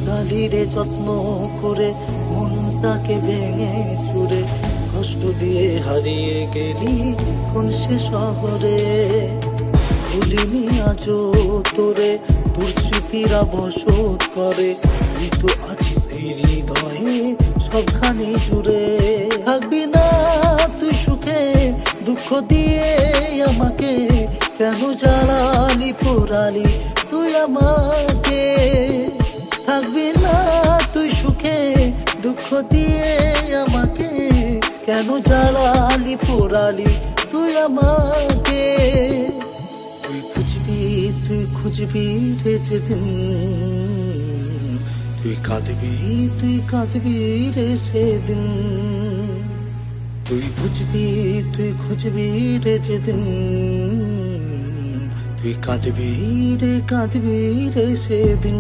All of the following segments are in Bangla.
গালিরে যত্ন করে মনটাকে ভেঙে চুরে কষ্ট দিয়ে হারিয়ে গেলি কোন সে শহরে। ভুলিনি আজও তোরে, তোর স্মৃতিরা বসত করে, তুই তো আছিস এই হৃদয়ে সবখানি জুড়ে। থাকবি না তুই সুখে, দুঃখ দিয়ে আমাকে কেন জ্বালালি পোড়ালি তুই আমাকে। থাকবি না তুই সুখে, দুঃখ দিয়ে আমাকে কেন জ্বালালি পোড়ালি তুই আমাকে। তুই খুঁজবি রে যেদিন, তুই কাঁদবি রে সেদিন। তুই খুঁজবি রে যেদিন, তুই কাঁদবি রে সেদিন।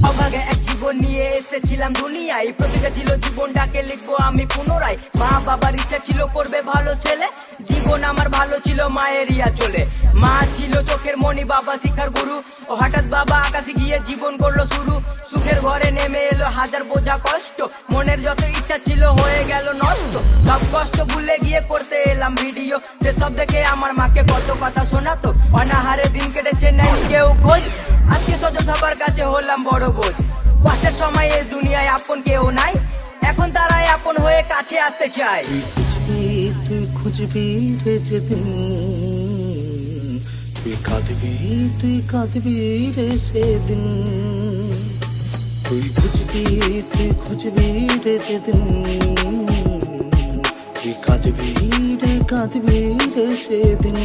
অভাগে এক জীবন নিয়ে এসেছিলাম দুনিয়ায়, প্রতিজ্ঞা ছিল জীবনটাকে লিখবো আমি পুনরায়। মা বাবার ইচ্ছা ছিল করবে ভালো ছেলে, জীবন আমার ভালো ছিল মায়ের ইয়া চলে। মা ছিল চোখের মণি, বাবা শিক্ষার গুরু, ও হঠাৎ বাবা আকাশে গিয়ে জীবন করলো শুরু। সুখের ঘরে নেমে এলো হাজার বোঝা কষ্ট, মনের যত ইচ্ছা ছিল হয়ে গেল নষ্ট। সব কষ্ট ভুলে গিয়ে করতে এলাম ভিডিও, সেসব দেখে আমার মাকে কত কথা শোনাতো। অনাহারে দিন কেটেছে নাই কেউ খোঁজ, আত্মীয় স্বজন সবার কাছে হলাম বড় বোঝ। কষ্টের সময় এই দুনিয়ায় আপন কেউ নাই, এখন তারাই আপন হয়ে কাছে আসতে চায়। তুই খুঁজবি রে যেদিন, তুই কাঁদবি রে সেদিন। তুই খুঁজবি রে যেদিন, তুই কাঁদবি রে সেদিন।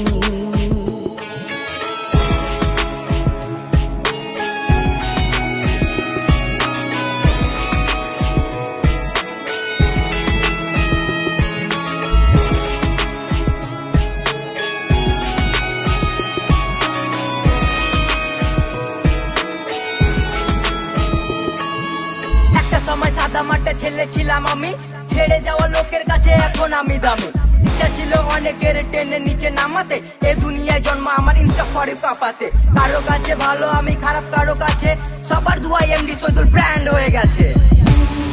সময় সাদা মাঠে ছেলে ছিলাম আমি, ছেড়ে যাওয়া লোকের কাছে এখন আমি দামি। ইচ্ছা ছিল অনেকের টেনে নিচে নামাতে, এ দুনিয়ায় জন্ম আমার ইনস্টা করে কাঁপাতে। কারো কাছে ভালো আমি খারাপ, কারো কাছে সবার দুয়াই এমডি শহীদুল ব্র্যান্ড হয়ে গেছে।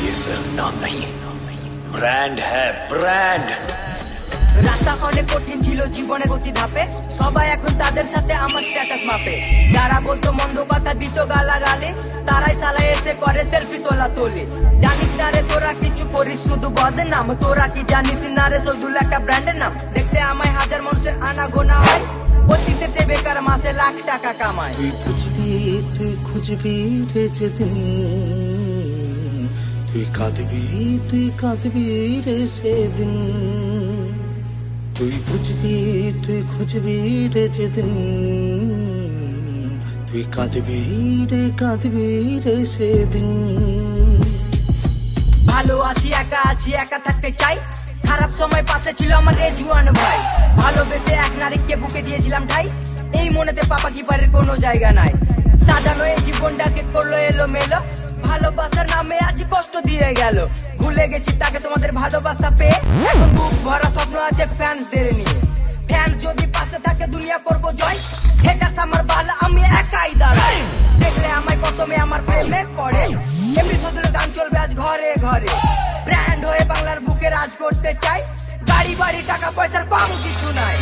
ये सिर्फ नाम नहीं, ब्रांड है ब्रांड। রাস্তা অনেক কঠিন ছিল জীবনের গতি ধাপে, সবাই এখন তাদের সাথে আমার স্ট্যাটাস মাপে। যারা বলতো মন্দ কথা দিত গালাগালি, তারাই সালায় এসে করে সেলফি তোলা তোলি। জানিস না রে তোরা কিছু করিস শুধু বদনাম, তোরা কি জানিস না রে শহীদুল একটা ব্র্যান্ডের নাম। দেখতে আমায় হাজার মানুষের আনা গোনা হয়, অতীতে সে বেকার মাসে লাখ টাকা কামায়। তুই খুঁজবি রে যেদিন, তুই কাঁদবি রে সেদিন। তুই খুঁজবি রে যেদিন, তুই কাঁদবি রে সেদিন। ভালো আছি একা থাকতে চাই, খারাপ সময় পাশে ছিল আমার রেজুয়ান ভাই। ভালোবেসে এক নারীকে বুকে দিয়েছিলাম ঠাই, এই মনেতে পাপা কিপারের কোনো জায়গা নাই। সাজানো এই জীবনটাকে করলো এলো মেলো, ভালোবাসার নামে আজ কষ্ট দিয়ে গেল। ভুলে গেছি তাকে তোমাদের ভালোবাসা পেয়ে, এখন বুক ভরা স্বপ্ন আছে ফ্যান্সদের নিয়ে। ফ্যান্স যদি পাশে থাকে দুনিয়া করবো জয়, হেটার্স আমার বাল আমি একাই দাঁড়াই। দেখলে আমায় প্রথমে আমার প্রেমের পরে, এমনি শহীদুলের গান চলবে আজ ঘরে ঘরে। ব্র্যান্ড হয়ে বাংলার বুকে রাজ করতে চাই, বাড়ি বাড়ি টাকা পয়সার কম কিছু নাই।